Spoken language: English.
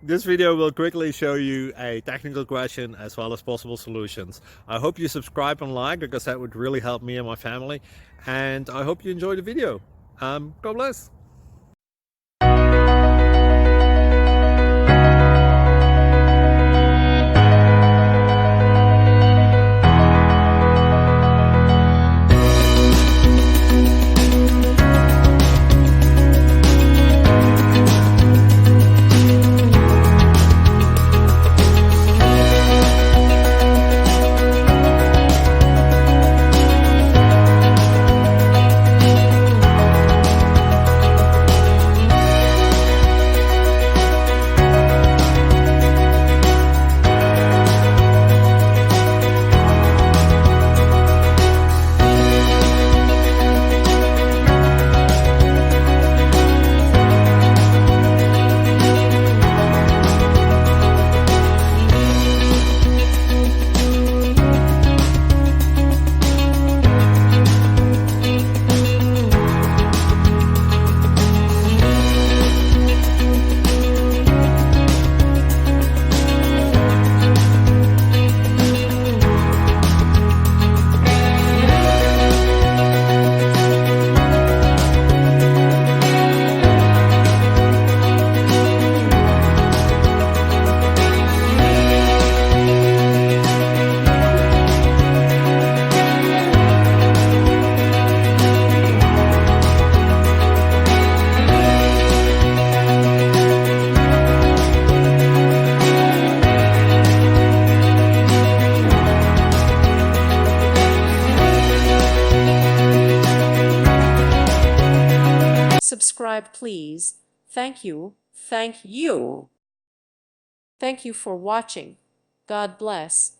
This video will quickly show you a technical question as well as possible solutions. I hope you subscribe and like, because that would really help me and my family. And I hope you enjoy the video. God bless. Subscribe, please. Thank you. Thank you. Thank you for watching. God bless.